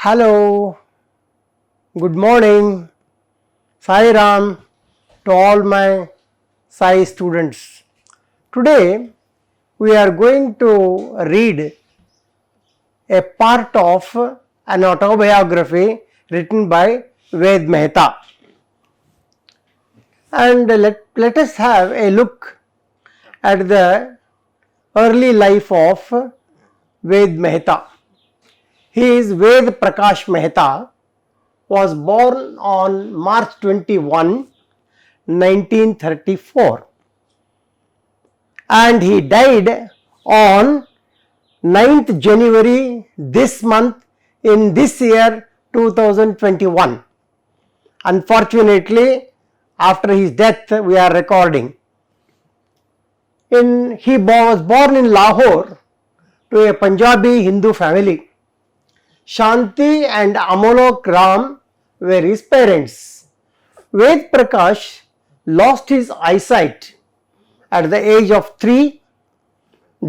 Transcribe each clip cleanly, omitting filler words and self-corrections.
Hello, good morning, Sai Ram to all my Sai students. Today we are going to read a part of an autobiography written by Ved Mehta. And let us have a look at the early life of Ved Mehta. He is Ved Prakash Mehta, was born on March 21, 1934, and he died on 9th January this month in this year 2021. Unfortunately, after his death we are recording. He was born in Lahore to a Punjabi Hindu family. Shanti and Amalok Ram were his parents. Ved Prakash lost his eyesight at the age of 3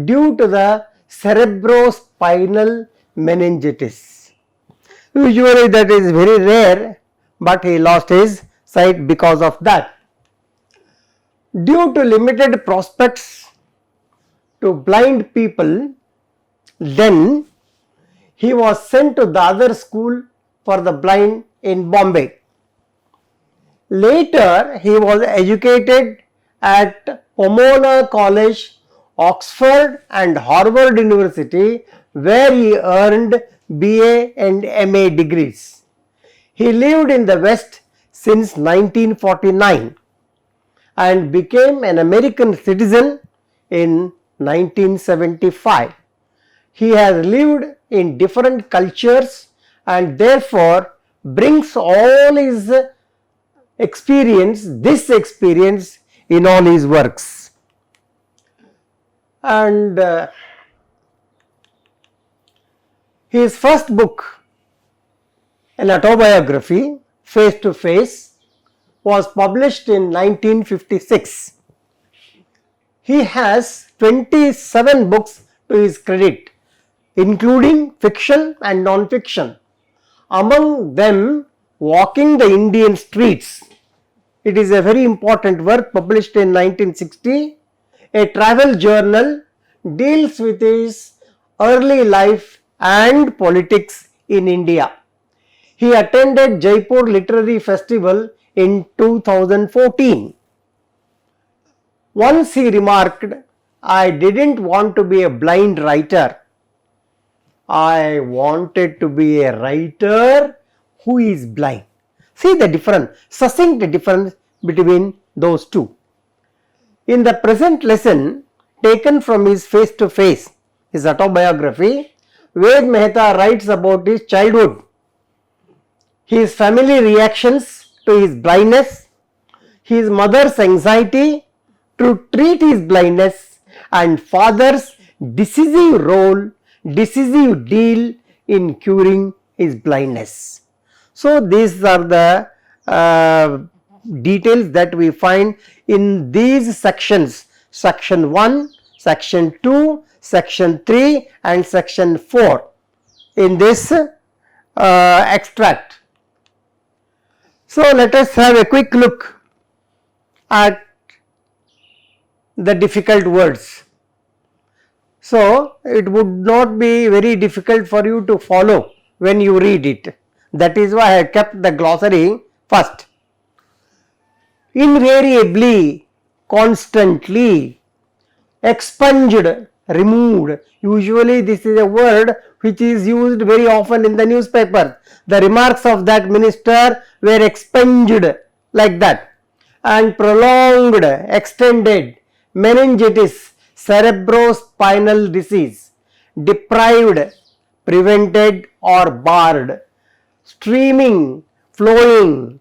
due to the cerebrospinal meningitis. Usually that is very rare, but he lost his sight because of that. Due to limited prospects to blind people, then he was sent to the other school for the blind in Bombay. Later, he was educated at Pomona College, Oxford and Harvard University, where he earned BA and MA degrees. He lived in the West since 1949 and became an American citizen in 1975. He has lived in different cultures and therefore brings all his experience in all his works. And his first book, an autobiography, Face to Face, was published in 1956. He has 27 books to his credit, including fiction and non-fiction. Among them, Walking the Indian Streets. It is a very important work published in 1960. A travel journal, deals with his early life and politics in India. He attended Jaipur Literary Festival in 2014. Once he remarked, "I didn't want to be a blind writer. I wanted to be a writer who is blind." See the difference, succinct difference between those two. In the present lesson, taken from his Face to Face, his autobiography, Ved Mehta writes about his childhood, his family reactions to his blindness, his mother's anxiety to treat his blindness, and father's decisive deal in curing his blindness. So these are the details that we find in these sections, section 1, section 2, section 3 and section 4 in this extract. So let us have a quick look at the difficult words. So it would not be very difficult for you to follow when you read it. That is why I kept the glossary first. Invariably, constantly, expunged, removed. Usually this is a word which is used very often in the newspaper. The remarks of that minister were expunged, like that. And prolonged, extended, meningitis, cerebrospinal disease, deprived, prevented or barred, streaming, flowing,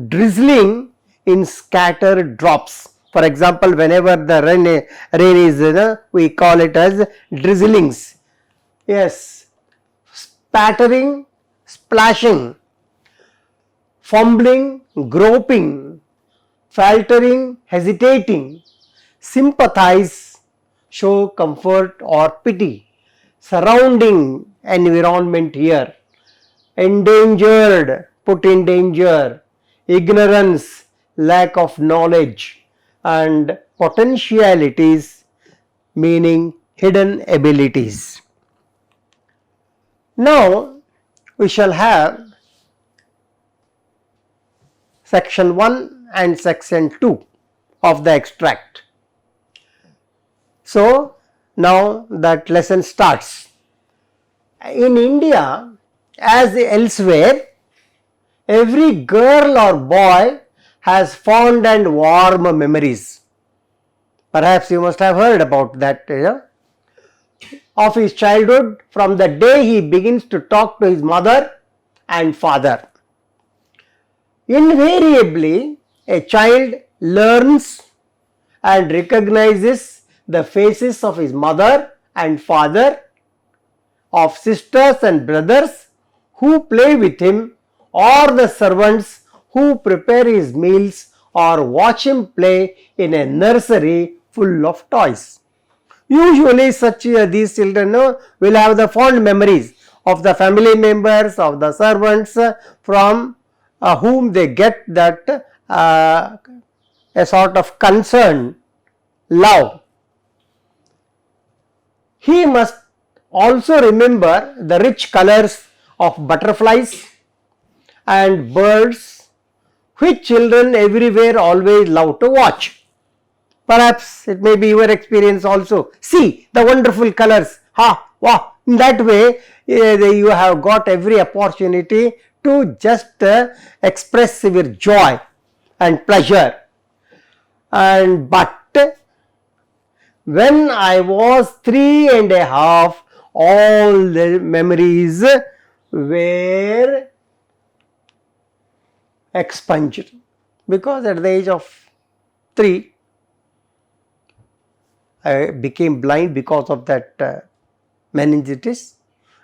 drizzling in scattered drops. For example, whenever the rain is, we call it as drizzlings. Yes, spattering, splashing, fumbling, groping, faltering, hesitating, sympathize, show comfort or pity, surrounding environment here, endangered, put in danger, ignorance, lack of knowledge, and potentialities, meaning hidden abilities. Now we shall have section 1 and section 2 of the extract. So now that lesson starts. In India, as elsewhere, every girl or boy has fond and warm memories. Perhaps you must have heard about that, of his childhood from the day he begins to talk to his mother and father. Invariably, a child learns and recognizes the faces of his mother and father, of sisters and brothers who play with him, or the servants who prepare his meals or watch him play in a nursery full of toys. Usually these children will have the fond memories of the family members, of the servants from whom they get that a sort of concern, love. He must also remember the rich colors of butterflies and birds which children everywhere always love to watch. Perhaps it may be your experience also. See the wonderful colors. Wow. In that way, you have got every opportunity to just express your joy and pleasure. But when I was 3.5, all the memories were expunged, because at the age of 3, I became blind because of that meningitis,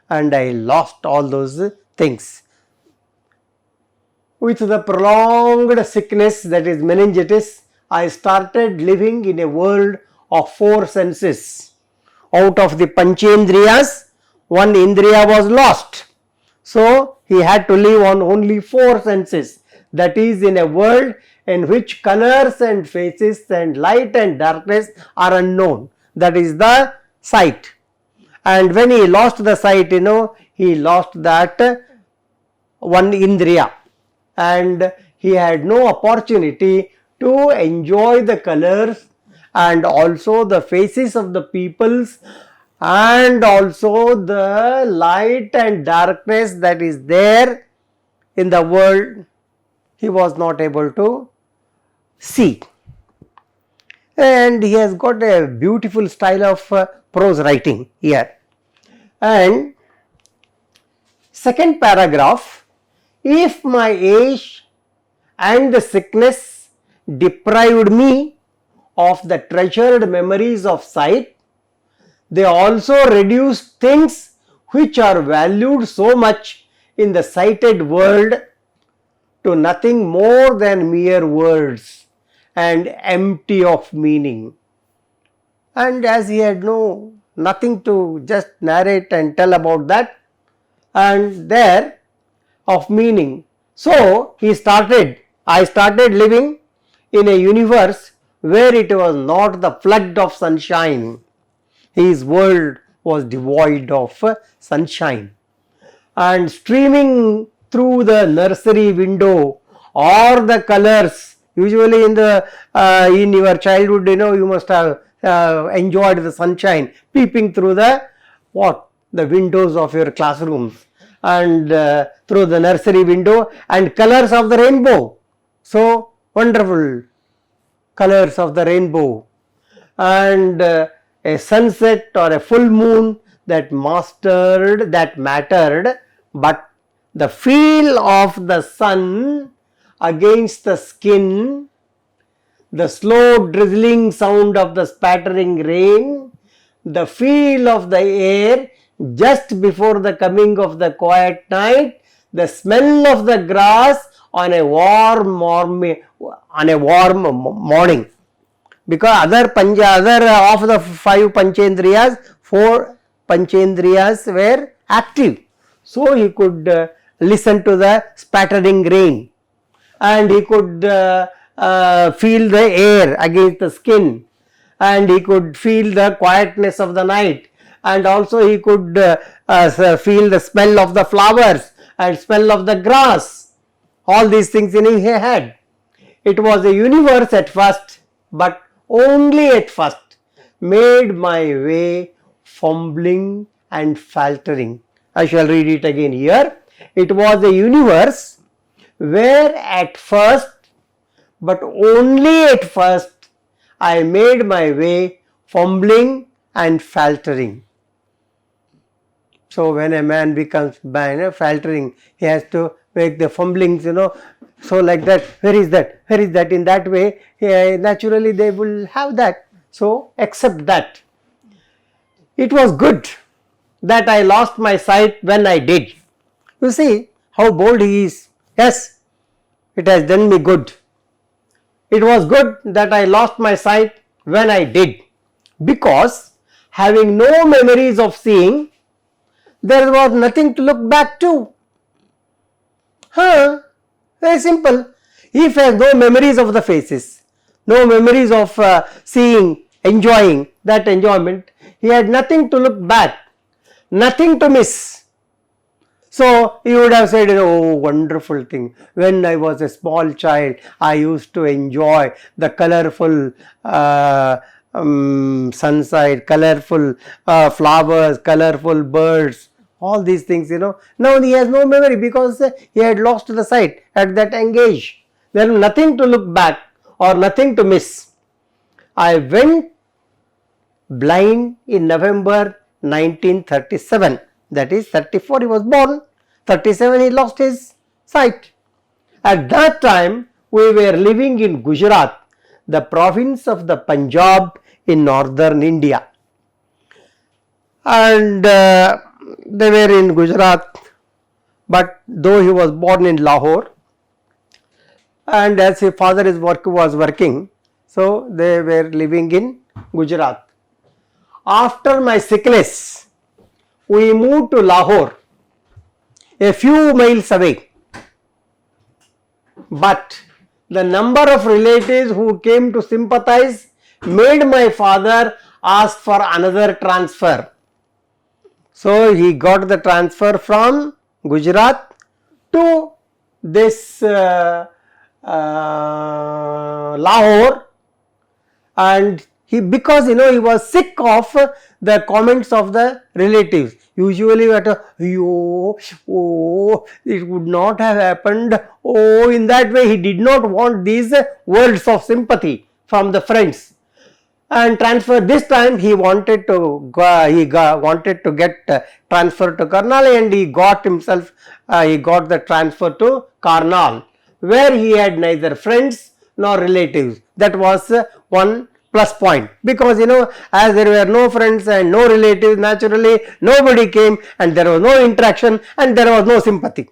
and I lost all those things. With the prolonged sickness, that is meningitis, I started living in a world of 4 senses. Out of the Panchendriyas, 1 Indriya was lost. So he had to live on only 4 senses. That is, in a world in which colors and faces and light and darkness are unknown. That is the sight. And when he lost the sight, he lost that 1 Indriya, and he had no opportunity to enjoy the colors and also the faces of the peoples, and also the light and darkness that is there in the world. He was not able to see. And he has got a beautiful style of prose writing here. And second paragraph, if my age and the sickness deprived me of the treasured memories of sight, they also reduce things which are valued so much in the sighted world to nothing more than mere words and empty of meaning. And as he had nothing to just narrate and tell about that and there of meaning, so I started living in a universe where it was not the flood of sunshine. His world was devoid of sunshine, and streaming through the nursery window or the colors. Usually in your childhood, you must have enjoyed the sunshine peeping through the windows of your classrooms and through the nursery window, and colors of the rainbow. So wonderful colors of the rainbow, and a sunset or a full moon that mattered, but the feel of the sun against the skin, the slow drizzling sound of the spattering rain, the feel of the air just before the coming of the quiet night, the smell of the grass on a warm morning, because other of the 5 Panchendriyas, 4 Panchendriyas were active, so he could listen to the spattering rain, and he could feel the air against the skin, and he could feel the quietness of the night, and also he could feel the smell of the flowers and smell of the grass. All these things in his head. It was a universe at first, but only at first, made my way fumbling and faltering. I shall read it again here. It was a universe where at first, but only at first, I made my way fumbling and faltering. So when a man becomes faltering, he has to make the fumblings, so like that, where is that, where is that, in that way, naturally they will have that. So accept that. It was good that I lost my sight when I did. You see how bold he is. Yes, it has done me good. It was good that I lost my sight when I did, because having no memories of seeing, there was nothing to look back to. Very simple. If he has no memories of the faces, no memories of seeing, enjoying that enjoyment, he had nothing to look back, nothing to miss. So he would have said, oh, wonderful thing. When I was a small child, I used to enjoy the colorful sunset, colorful flowers, colorful birds, all these things, Now he has no memory because he had lost the sight at that young age. There is nothing to look back or nothing to miss. I went blind in November 1937. That is 34 he was born, 37 he lost his sight. At that time we were living in Gujarat, the province of the Punjab in northern India. And they were in Gujarat, but though he was born in Lahore, and as his father was working, so they were living in Gujarat. After my sickness, we moved to Lahore, a few miles away, but the number of relatives who came to sympathize made my father ask for another transfer. So he got the transfer from Gujarat to this Lahore, and because he was sick of the comments of the relatives. Usually it would not have happened. In that way he did not want these words of sympathy from the friends. And transfer, this time he wanted to wanted to get transfer to Karnal, and he got the transfer to Karnal, where he had neither friends nor relatives. That was one plus point, because as there were no friends and no relatives, naturally nobody came and there was no interaction and there was no sympathy.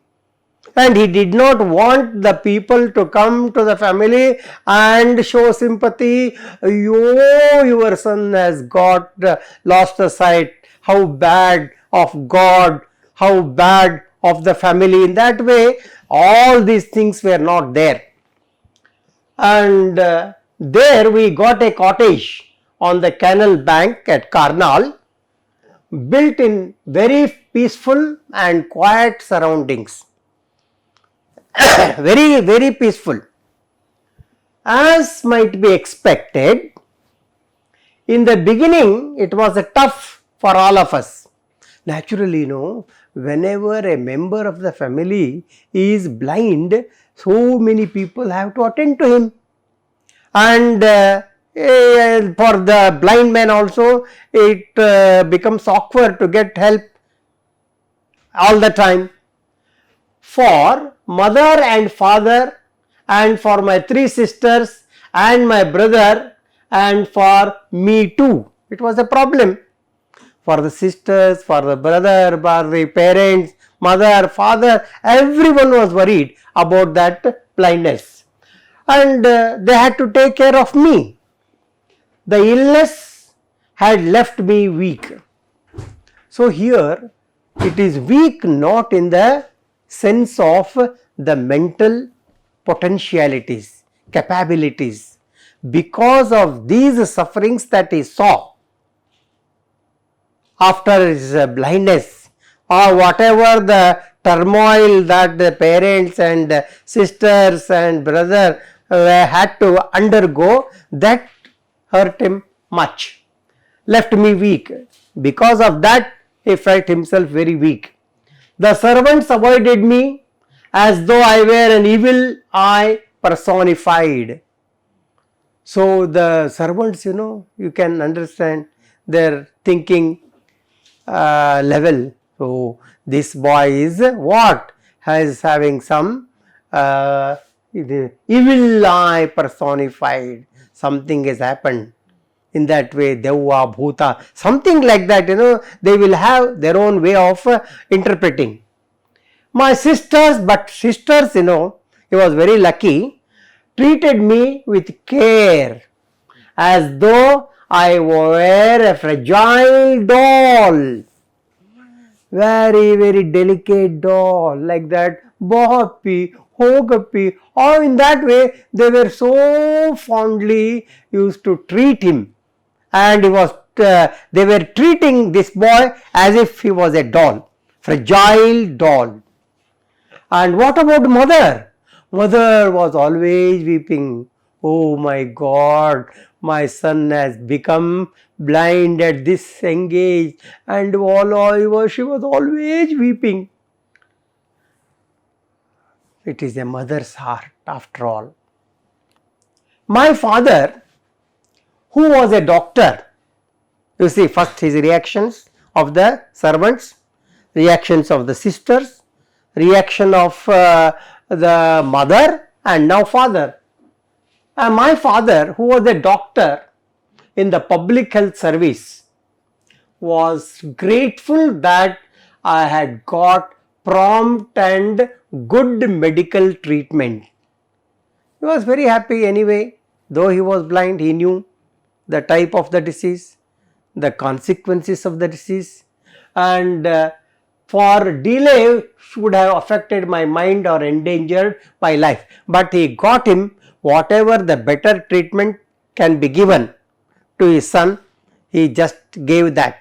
And he did not want the people to come to the family and show sympathy. Your son has lost the sight. How bad of God, how bad of the family. In that way, all these things were not there. And there we got a cottage on the canal bank at Karnal, built in very peaceful and quiet surroundings. Very, very peaceful. As might be expected, in the beginning it was tough for all of us. Naturally, whenever a member of the family is blind, so many people have to attend to him. And for the blind man also, it becomes awkward to get help all the time. For mother and father, and for my 3 sisters and my brother, and for me too, it was a problem. For the sisters, for the brother, for the parents, mother, father, everyone was worried about that blindness, and they had to take care of me. The illness had left me weak. So here it is weak not in the sense of the mental potentialities, capabilities. Because of these sufferings that he saw after his blindness, or whatever the turmoil that the parents and sisters and brother had to undergo, that hurt him much, left me weak. Because of that, he felt himself very weak. The servants avoided me as though I were an evil eye personified. So the servants, you can understand their thinking level. So this boy is what? Has having some evil eye personified. Something has happened. In that way, Devva, Bhuta, something like that, they will have their own way of interpreting. My sisters, he was very lucky, treated me with care as though I were a fragile doll. Very, very delicate doll, like that, Bohapi, Hogapi, or in that way, they were so fondly used to treat him. And they were treating this boy as if he was a doll, fragile doll. And what about mother? Mother was always weeping. Oh my God, my son has become blind at this young age, and she was always weeping. It is a mother's heart after all. My father, who was a doctor, you see, first his reactions of the servants, reactions of the sisters, reaction of the mother, and now father. And my father, who was a doctor in the public health service, was grateful that I had got prompt and good medical treatment. He was very happy anyway. Though he was blind, he knew the type of the disease, the consequences of the disease, and for delay should have affected my mind or endangered my life. But he got him whatever the better treatment can be given to his son, he just gave that.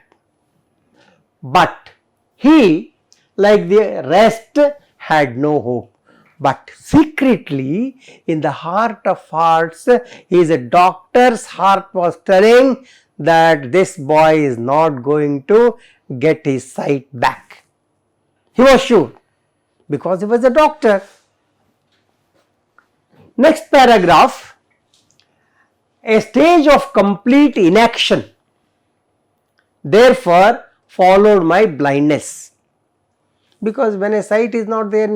But he, like the rest, had no hope. But secretly, in the heart of hearts, his doctor's heart was telling that this boy is not going to get his sight back. He was sure, because he was a doctor. Next paragraph, a stage of complete inaction therefore followed my blindness. Because when a sight is not there,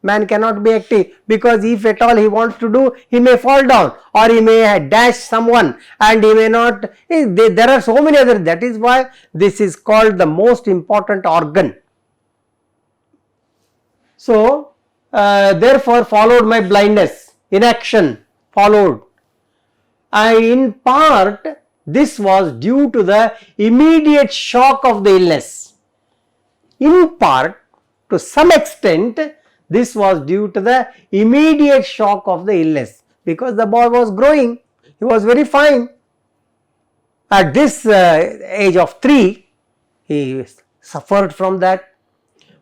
man cannot be active, because if at all he wants to do, he may fall down or he may dash someone and he may not. There are so many others. That is why this is called the most important organ. So, therefore followed my blindness, inaction followed. And in part, this was due to the immediate shock of the illness. In part, to some extent, this was due to the immediate shock of the illness, because the boy was growing, he was very fine. At this age of 3, he suffered from that.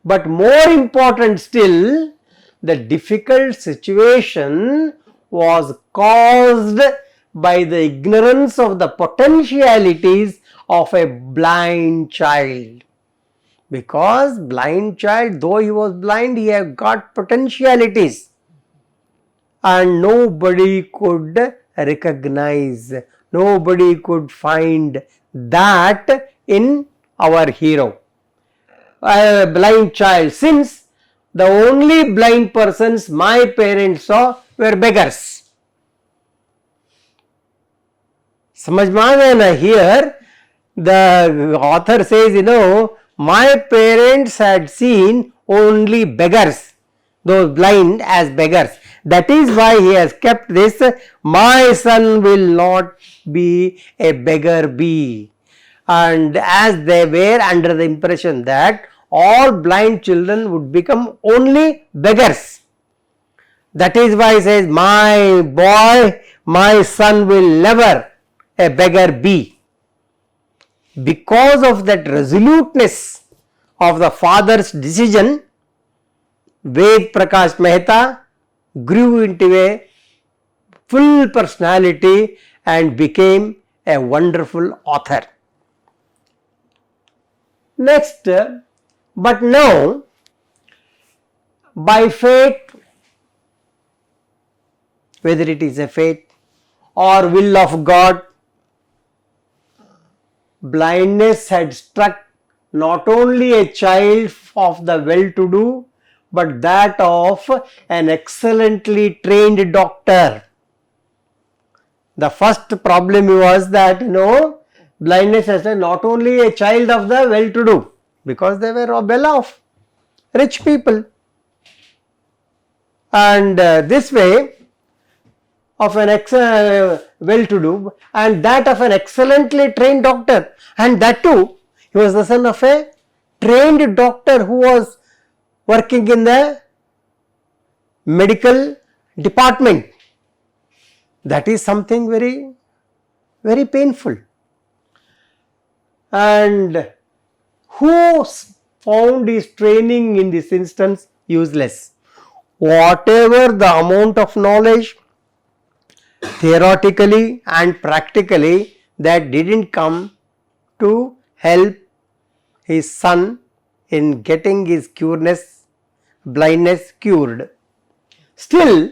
But more important still, the difficult situation was caused by the ignorance of the potentialities of a blind child. Because blind child, though he was blind, he had got potentialities, and nobody could recognize, nobody could find that in our hero. A blind child, since the only blind persons my parents saw were beggars. समझ में आ गया ना? Here the author says, my parents had seen only beggars, those blind as beggars. That is why he has kept this, my son will not be a beggar be. And as they were under the impression that all blind children would become only beggars. That is why he says, my boy, my son will never a beggar be. Because of that resoluteness of the father's decision, Ved Prakash Mehta grew into a full personality and became a wonderful author. Next, but now by fate, whether it is a fate or will of God, blindness had struck not only a child of the well-to-do, but that of an excellently trained doctor. The first problem was that, blindness has not only a child of the well-to-do, because they were well-off, rich people. And this way, of an well-to-do, and that of an excellently trained doctor, and that too, he was the son of a trained doctor who was working in the medical department. That is something very, very painful. And who found his training in this instance useless? Whatever the amount of knowledge, theoretically and practically, that didn't come to help his son in getting his blindness cured. Still,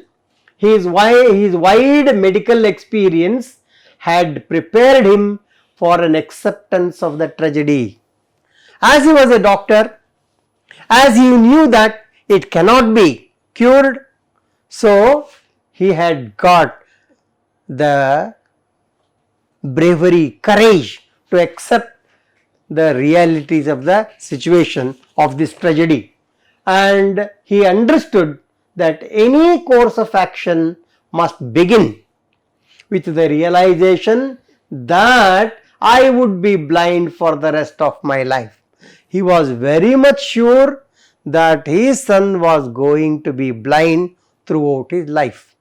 his wide medical experience had prepared him for an acceptance of the tragedy. As he was a doctor, as he knew that it cannot be cured, so he had got the bravery, courage to accept the realities of the situation of this tragedy, and he understood that any course of action must begin with the realization that I would be blind for the rest of my life. He was very much sure that his son was going to be blind throughout his life,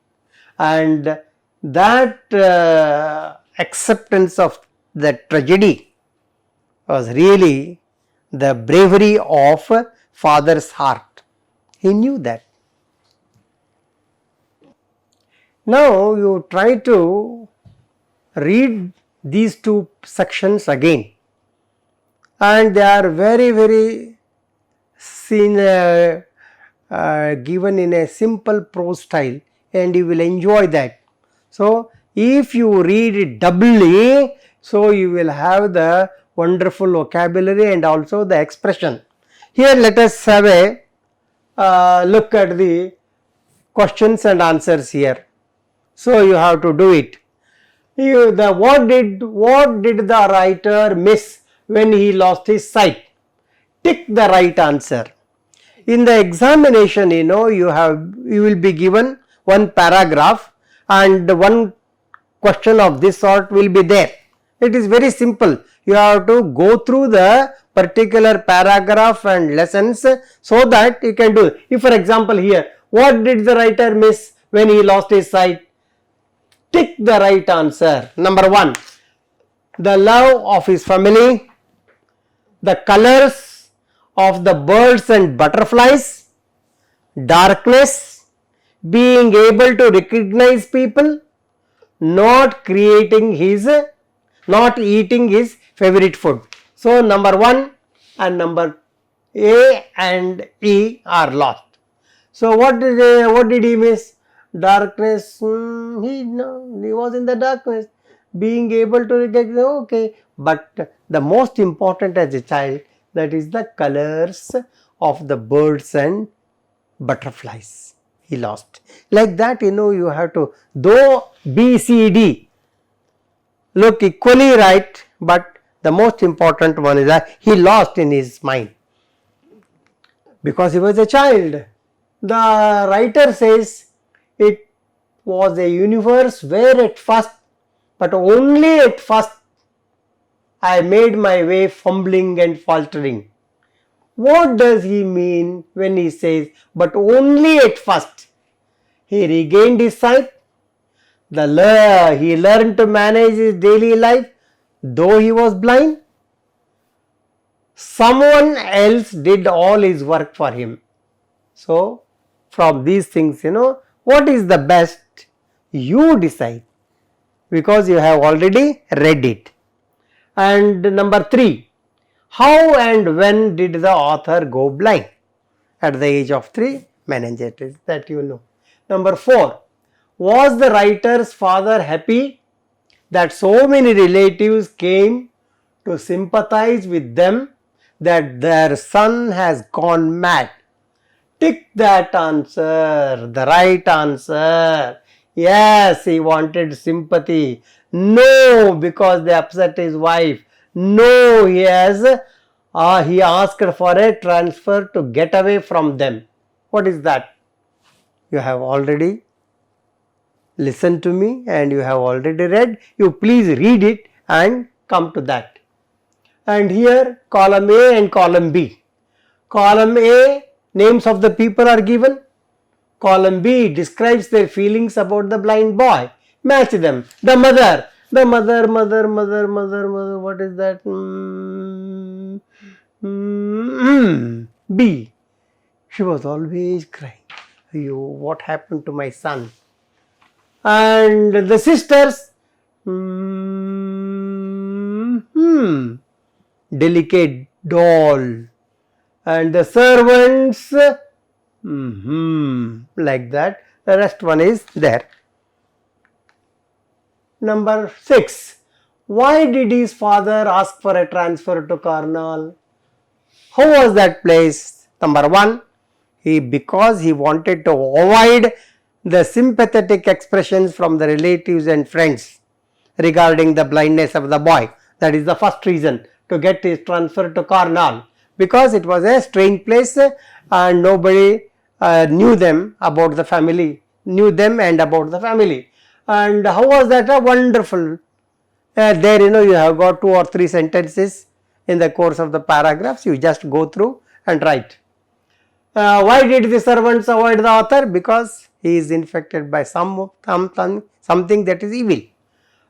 and that acceptance of the tragedy was really the bravery of father's heart. He knew that. Now you try to read these two sections again, and they are very, very given in a simple prose style, and you will enjoy that. So, if you read it doubly, so you will have the wonderful vocabulary and also the expression. Here let us have a look at the questions and answers here. So, you have to do it. What did the writer miss when he lost his sight? Tick the right answer. In the examination, you will be given one paragraph and one question of this sort will be there. It is very simple. You have to go through the particular paragraph and lessons so that you can do it. If for example here, what did the writer miss when he lost his sight? Tick the right answer. Number 1, the love of his family, the colors of the birds and butterflies, darkness, being able to recognize people, not eating his favorite food. So number 1 and number A and E are lost. So what did he miss? Darkness. He was in the darkness. Being able to recognize, okay, but the most important as a child, that is the colors of the birds and butterflies. He lost. Like that, you have to, though B, C, D look equally right, but the most important one is that he lost in his mind because he was a child. The writer says it was a universe where at first, but only at first, I made my way fumbling and faltering. What does he mean when he says, but only at first he regained his sight? He learned to manage his daily life though he was blind. Someone else did all his work for him. So, from these things, what is the best? You decide, because you have already read it. And number 3, how and when did the author go blind? At the age of 3, meningitis, that you know. Number 4, was the writer's father happy that so many relatives came to sympathize with them that their son has gone mad? Tick that answer, the right answer. Yes, he wanted sympathy. No, because they upset his wife. No, he asked for a transfer to get away from them. What is that? You have already listened to me and you have already read. You please read it and come to that. And here column A and column B. Column A, names of the people are given. Column B describes their feelings about the blind boy. Match them. The mother, what is that? B. She was always crying. What happened to my son? And the sisters, delicate doll. And the servants, like that. The rest one is there. Number 6. Why did his father ask for a transfer to Karnal? How was that place? Number 1, because he wanted to avoid the sympathetic expressions from the relatives and friends regarding the blindness of the boy. That is the first reason to get his transfer to Karnal, because it was a strange place and nobody knew them and about the family. And how was that? Wonderful. There you have got 2 or 3 sentences in the course of the paragraphs. You just go through and write. Why did the servants avoid the author? Because he is infected by something that is evil.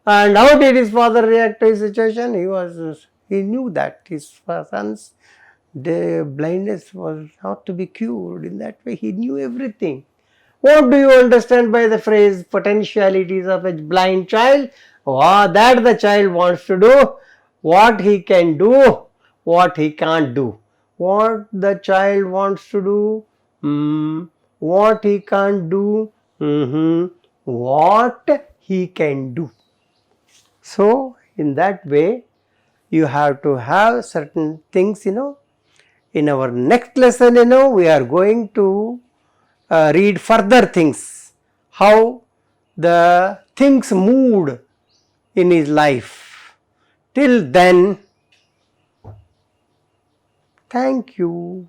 And how did his father react to his situation? He knew that his son's blindness was not to be cured. In that way, he knew everything. What do you understand by the phrase potentialities of a blind child? That the child wants to do, what he can do, what he can't do. What the child wants to do, what he can't do, what he can do. So, in that way, you have to have certain things, In our next lesson, we are going to read further things, how the things moved in his life. Till then, thank you.